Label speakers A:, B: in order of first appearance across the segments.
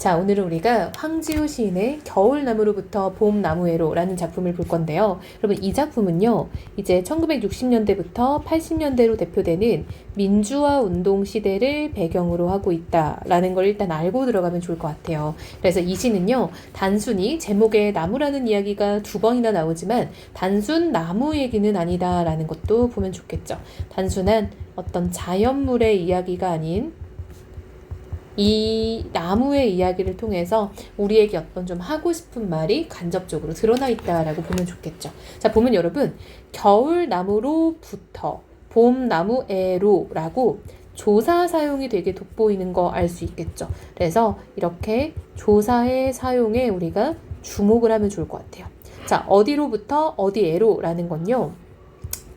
A: 자, 오늘은 우리가 황지우 시인의 겨울나무로부터 봄나무해로라는 작품을 볼 건데요. 여러분, 이 작품은요, 이제 1960년대부터 80년대로 대표되는 민주화 운동 시대를 배경으로 하고 있다라는 걸 일단 알고 들어가면 좋을 것 같아요. 그래서 이 시는요, 단순히 제목에 나무라는 이야기가 2번이나 나오지만 단순 나무 얘기는 아니다라는 것도 보면 좋겠죠. 단순한 어떤 자연물의 이야기가 아닌 이 나무의 이야기를 통해서 우리에게 어떤 좀 하고 싶은 말이 간접적으로 드러나 있다라고 보면 좋겠죠. 자, 보면 여러분, 겨울나무로부터 봄나무에로라고 조사 사용이 되게 돋보이는 거 알 수 있겠죠. 그래서 이렇게 조사의 사용에 우리가 주목을 하면 좋을 것 같아요. 자, 어디로부터 어디에로라는 건요,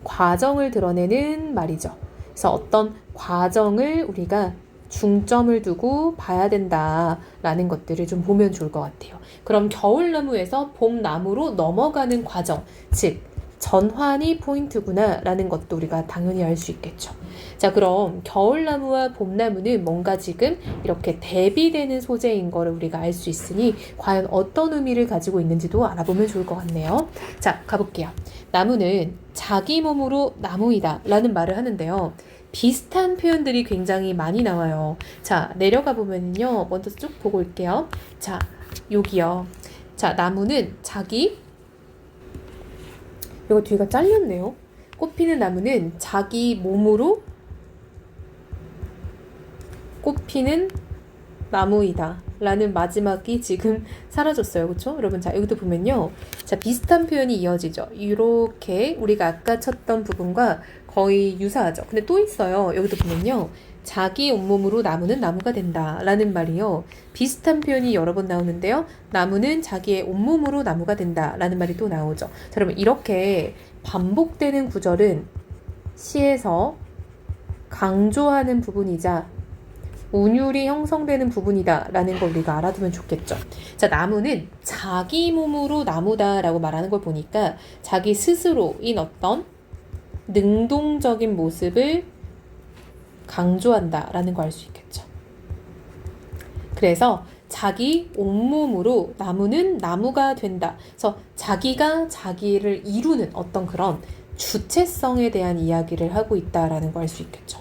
A: 과정을 드러내는 말이죠. 그래서 어떤 과정을 우리가 중점을 두고 봐야 된다라는 것들을 좀 보면 좋을 것 같아요. 그럼 겨울나무에서 봄나무로 넘어가는 과정, 즉 전환이 포인트구나 라는 것도 우리가 당연히 알 수 있겠죠. 자, 그럼 겨울나무와 봄나무는 뭔가 지금 이렇게 대비되는 소재인 거를 우리가 알 수 있으니 과연 어떤 의미를 가지고 있는지도 알아보면 좋을 것 같네요. 자, 가볼게요. 나무는 자기 몸으로 나무이다 라는 말을 하는데요. 비슷한 표현들이 굉장히 많이 나와요. 자, 내려가 보면요. 먼저 쭉 보고 올게요. 자, 여기요. 자, 나무는 자기, 이거 뒤가 잘렸네요. 꽃피는 나무는 자기 몸으로 꽃피는 나무이다 라는 마지막이 지금 사라졌어요. 그쵸? 여러분, 자, 여기도 보면요. 자, 비슷한 표현이 이어지죠. 이렇게 우리가 아까 쳤던 부분과 거의 유사하죠. 근데 또 있어요. 여기도 보면요. 자기 온몸으로 나무는 나무가 된다 라는 말이요. 비슷한 표현이 여러 번 나오는데요. 나무는 자기의 온몸으로 나무가 된다 라는 말이 또 나오죠. 자, 여러분, 이렇게 반복되는 구절은 시에서 강조하는 부분이자 운율이 형성되는 부분이다 라는 걸 우리가 알아두면 좋겠죠. 자, 나무는 자기 몸으로 나무다 라고 말하는 걸 보니까 자기 스스로인 어떤 능동적인 모습을 강조한다 라는 걸 알 수 있겠죠. 그래서 자기 온몸으로 나무는 나무가 된다. 그래서 자기가 자기를 이루는 어떤 그런 주체성에 대한 이야기를 하고 있다라는 걸 알 수 있겠죠.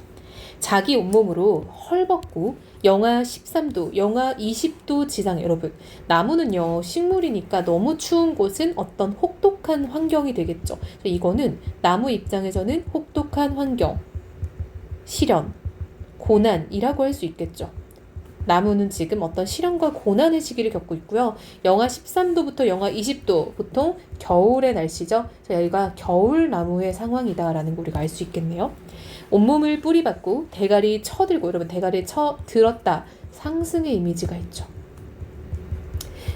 A: 자기 온몸으로 헐벗고 영하 13도, 영하 20도 지상, 여러분, 나무는요, 식물이니까 너무 추운 곳은 어떤 혹독한 환경이 되겠죠. 이거는 나무 입장에서는 혹독한 환경, 시련, 고난이라고 할 수 있겠죠. 나무는 지금 어떤 시련과 고난의 시기를 겪고 있고요. 영하 13도부터 영하 20도, 보통 겨울의 날씨죠. 여기가 겨울나무의 상황이다라는 걸 우리가 알 수 있겠네요. 온몸을 뿌리박고 대가리 쳐들고, 여러분, 대가리 쳐들었다, 상승의 이미지가 있죠.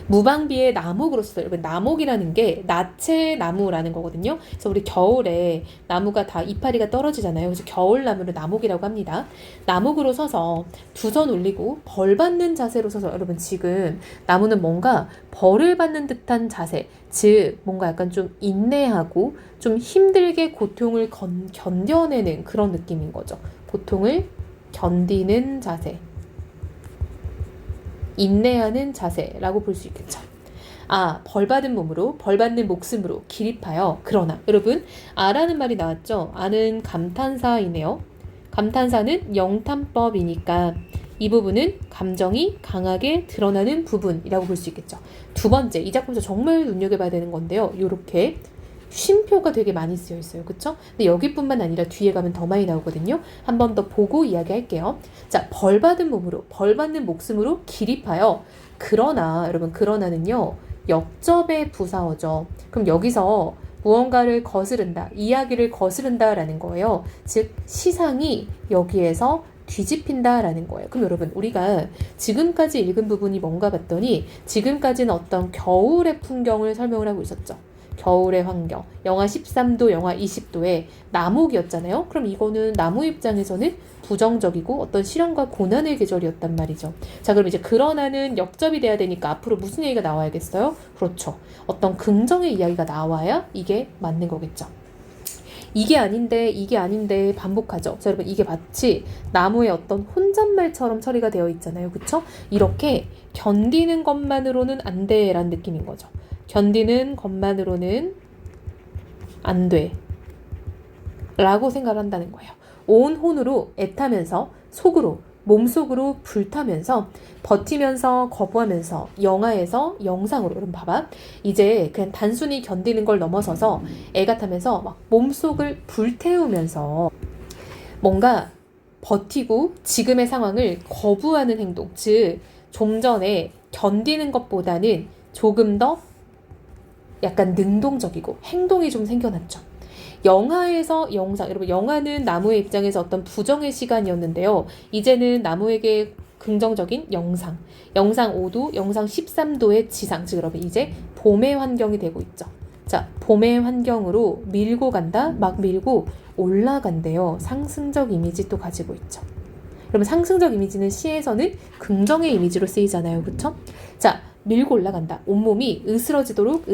A: 무방비의 나목으로서, 여러분, 나목이라는 게 나체 나무라는 거거든요. 그래서 우리 겨울에 나무가 다 이파리가 떨어지잖아요. 그래서 겨울나무를 나목이라고 합니다. 나목으로 서서 두 손 올리고 벌 받는 자세로 서서, 여러분, 지금 나무는 뭔가 벌을 받는 듯한 자세, 즉 뭔가 약간 좀 인내하고 좀 힘들게 고통을 견뎌내는 그런 느낌인 거죠. 고통을 견디는 자세, 인내하는 자세라고 볼 수 있겠죠. 아, 벌받은 몸으로, 벌받는 목숨으로 기립하여. 그러나, 여러분, 아라는 말이 나왔죠. 아는 감탄사이네요. 감탄사는 영탄법이니까 이 부분은 감정이 강하게 드러나는 부분이라고 볼 수 있겠죠. 두 번째, 이 작품에서 정말 눈여겨봐야 되는 건데요. 이렇게 쉼표가 되게 많이 쓰여 있어요. 그쵸? 근데 여기뿐만 아니라 뒤에 가면 더 많이 나오거든요. 한 번 더 보고 이야기할게요. 자, 벌받은 몸으로, 벌받는 목숨으로 기립하여. 그러나, 여러분, 그러나는요, 역접의 부사어죠. 그럼 여기서 무언가를 거스른다, 이야기를 거스른다라는 거예요. 즉, 시상이 여기에서 뒤집힌다라는 거예요. 그럼 여러분, 우리가 지금까지 읽은 부분이 뭔가 봤더니 지금까지는 어떤 겨울의 풍경을 설명을 하고 있었죠. 겨울의 환경, 영하 13도, 영하 20도의 나목이었잖아요. 그럼 이거는 나무 입장에서는 부정적이고 어떤 시련과 고난의 계절이었단 말이죠. 자, 그럼 이제 그러나는 역접이 돼야 되니까 앞으로 무슨 얘기가 나와야겠어요? 그렇죠. 어떤 긍정의 이야기가 나와야 이게 맞는 거겠죠. 이게 아닌데 반복하죠. 자, 여러분 이게 마치 나무의 어떤 혼잣말처럼 처리가 되어 있잖아요. 그쵸? 이렇게 견디는 것만으로는 안 돼 라는 느낌인 거죠. 견디는 것만으로는 안 돼 라고 생각을 한다는 거예요. 온 혼으로 애타면서 속으로 몸속으로 불타면서 버티면서 거부하면서 영하에서 영상으로. 여러분 봐봐. 이제 그냥 단순히 견디는 걸 넘어서서 애가 타면서 막 몸속을 불태우면서 뭔가 버티고 지금의 상황을 거부하는 행동. 즉 좀 전에 견디는 것보다는 조금 더 약간 능동적이고 행동이 좀 생겨났죠. 영하에서 영상. 여러분 영하는 나무의 입장에서 어떤 부정의 시간이었는데요. 이제는 나무에게 긍정적인 영상 5도, 영상 13도의 지상. 즉 여러분 이제 봄의 환경이 되고 있죠. 자, 봄의 환경으로 밀고 간다. 막 밀고 올라간대요. 상승적 이미지 또 가지고 있죠. 여러분 상승적 이미지는 시에서는 긍정의 이미지로 쓰이잖아요. 그렇죠? 자, 밀고 올라간다. 온몸이 으스러지도록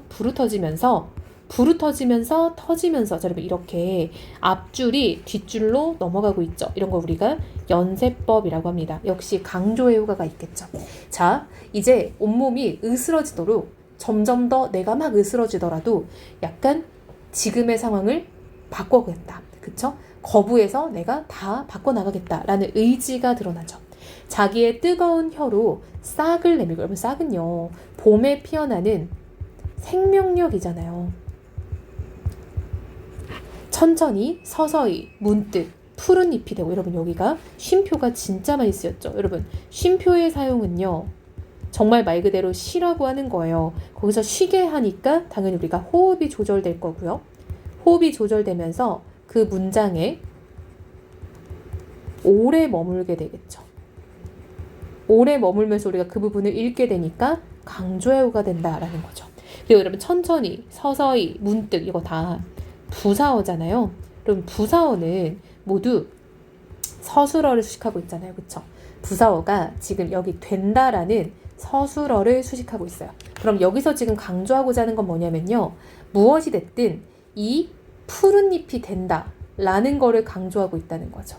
A: 부르터지면서 터지면서. 자, 여러분 이렇게 앞줄이 뒷줄로 넘어가고 있죠. 이런 거 우리가 연세법이라고 합니다. 역시 강조의 효과가 있겠죠. 자, 이제 온몸이 으스러지도록 점점 더 내가 막 으스러지더라도 약간 지금의 상황을 바꿔보겠다. 그쵸? 거부해서 내가 다 바꿔나가겠다라는 의지가 드러나죠. 자기의 뜨거운 혀로 싹을 내밀고. 여러분 싹은요 봄에 피어나는 생명력이잖아요. 천천히 서서히 문득 푸른 잎이 되고. 여러분 여기가 쉼표가 진짜 많이 쓰였죠. 여러분 쉼표의 사용은요 정말 말 그대로 쉬라고 하는 거예요. 거기서 쉬게 하니까 당연히 우리가 호흡이 조절될 거고요. 호흡이 조절되면서 그 문장에 오래 머물게 되겠죠. 오래 머물면서 우리가 그 부분을 읽게 되니까 강조해오가 된다라는 거죠. 그리고 여러분 천천히, 서서히, 문득 이거 다 부사어잖아요. 그럼 부사어는 모두 서술어를 수식하고 있잖아요. 그쵸? 부사어가 지금 여기 된다라는 서술어를 수식하고 있어요. 그럼 여기서 지금 강조하고자 하는 건 뭐냐면요. 무엇이 됐든 이 푸른 잎이 된다라는 거를 강조하고 있다는 거죠.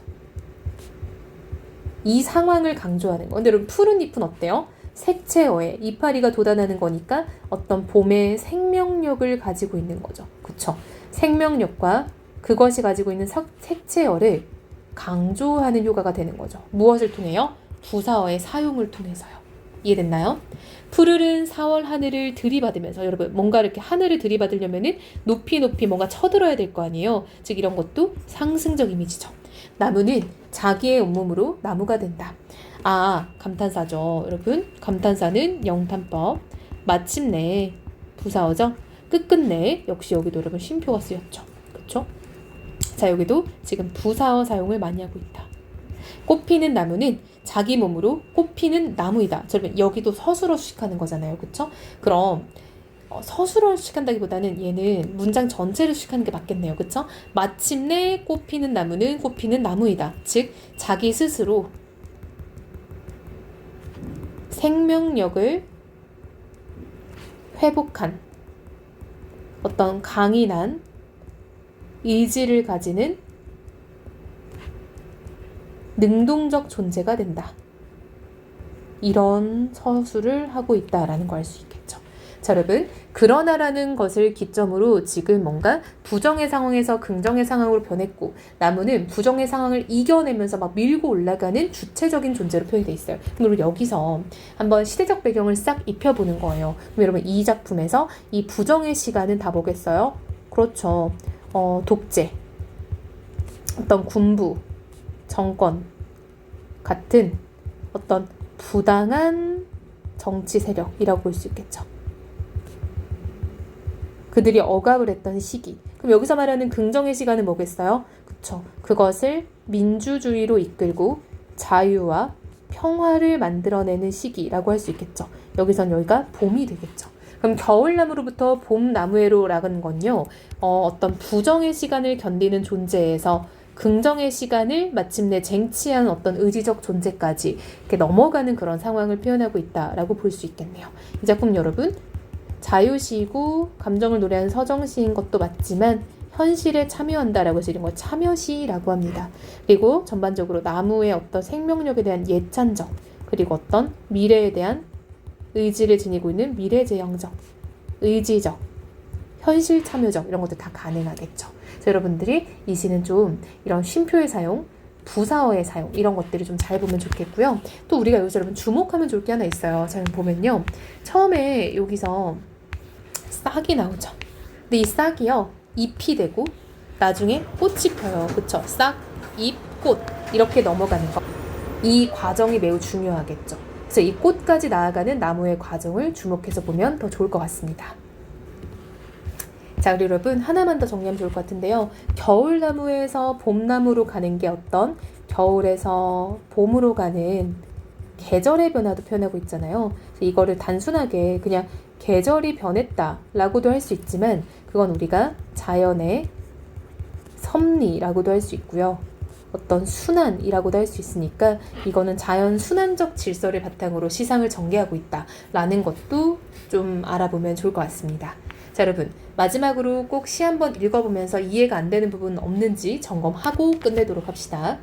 A: 이 상황을 강조하는 거. 근데 여러분 푸른 잎은 어때요? 색채어에 이파리가 돋아나는 거니까 어떤 봄의 생명력을 가지고 있는 거죠. 그쵸? 생명력과 그것이 가지고 있는 색채어를 강조하는 효과가 되는 거죠. 무엇을 통해요? 부사어의 사용을 통해서요. 이해됐나요? 푸르른 4월 하늘을 들이받으면서. 여러분 뭔가 이렇게 하늘을 들이받으려면은 높이 뭔가 쳐들어야 될 거 아니에요. 즉 이런 것도 상승적 이미지죠. 나무는 자기의 온몸으로 나무가 된다. 아, 감탄사죠. 여러분 감탄사는 영탄법. 마침내 부사어죠. 끝끝내. 역시 여기도 여러분 쉼표가 쓰였죠. 그렇죠? 자, 여기도 지금 부사어 사용을 많이 하고 있다. 꽃피는 나무는 자기 몸으로 꽃피는 나무이다. 여러분 여기도 서술어 수식하는 거잖아요. 그렇죠? 그럼 서술어 수식한다기보다는 얘는 문장 전체를 수식하는 게 맞겠네요. 그렇죠? 마침내 꽃피는 나무는 꽃피는 나무이다. 즉 자기 스스로 생명력을 회복한 어떤 강인한 의지를 가지는 능동적 존재가 된다. 이런 서술을 하고 있다라는 걸 알 수 있겠죠. 자, 여러분 그러나라는 것을 기점으로 지금 뭔가 부정의 상황에서 긍정의 상황으로 변했고 나무는 부정의 상황을 이겨내면서 막 밀고 올라가는 주체적인 존재로 표현이 돼 있어요. 그럼 여기서 한번 시대적 배경을 싹 입혀보는 거예요. 그럼 여러분 이 작품에서 이 부정의 시간은 다 뭐겠어요? 그렇죠. 독재, 어떤 군부, 정권 같은 어떤 부당한 정치 세력이라고 볼 수 있겠죠. 그들이 억압을 했던 시기. 그럼 여기서 말하는 긍정의 시간은 뭐겠어요? 그쵸. 그것을 민주주의로 이끌고 자유와 평화를 만들어내는 시기라고 할 수 있겠죠. 여기가 봄이 되겠죠. 그럼 겨울나무로부터 봄나무에로라는 건요. 어떤 부정의 시간을 견디는 존재에서 긍정의 시간을 마침내 쟁취한 어떤 의지적 존재까지 이렇게 넘어가는 그런 상황을 표현하고 있다라고 볼 수 있겠네요. 이 작품 여러분 자유시이고 감정을 노래하는 서정시인 것도 맞지만 현실에 참여한다라고 해서 이런 걸 참여시라고 합니다. 그리고 전반적으로 나무의 어떤 생명력에 대한 예찬적, 그리고 어떤 미래에 대한 의지를 지니고 있는 미래지향적, 의지적, 현실 참여적 이런 것들 다 가능하겠죠. 그래서 여러분들이 이 시는 좀 이런 쉼표의 사용, 부사어의 사용 이런 것들을 좀 잘 보면 좋겠고요. 또 우리가 여기서 여러분 주목하면 좋을 게 하나 있어요. 잘 보면요. 처음에 여기서 싹이 나오죠. 근데 이 싹이요. 잎이 되고 나중에 꽃이 펴요. 그쵸? 싹, 잎, 꽃 이렇게 넘어가는 거. 이 과정이 매우 중요하겠죠. 그래서 이 꽃까지 나아가는 나무의 과정을 주목해서 보면 더 좋을 것 같습니다. 자, 우리 여러분 하나만 더 정리하면 좋을 것 같은데요. 겨울나무에서 봄나무로 가는 게 어떤 겨울에서 봄으로 가는 계절의 변화도 표현하고 있잖아요. 그래서 이거를 단순하게 그냥 계절이 변했다라고도 할 수 있지만 그건 우리가 자연의 섭리라고도 할 수 있고요. 어떤 순환이라고도 할 수 있으니까 이거는 자연 순환적 질서를 바탕으로 시상을 전개하고 있다라는 것도 좀 알아보면 좋을 것 같습니다. 자, 여러분 마지막으로 꼭 시 한번 읽어보면서 이해가 안 되는 부분 없는지 점검하고 끝내도록 합시다.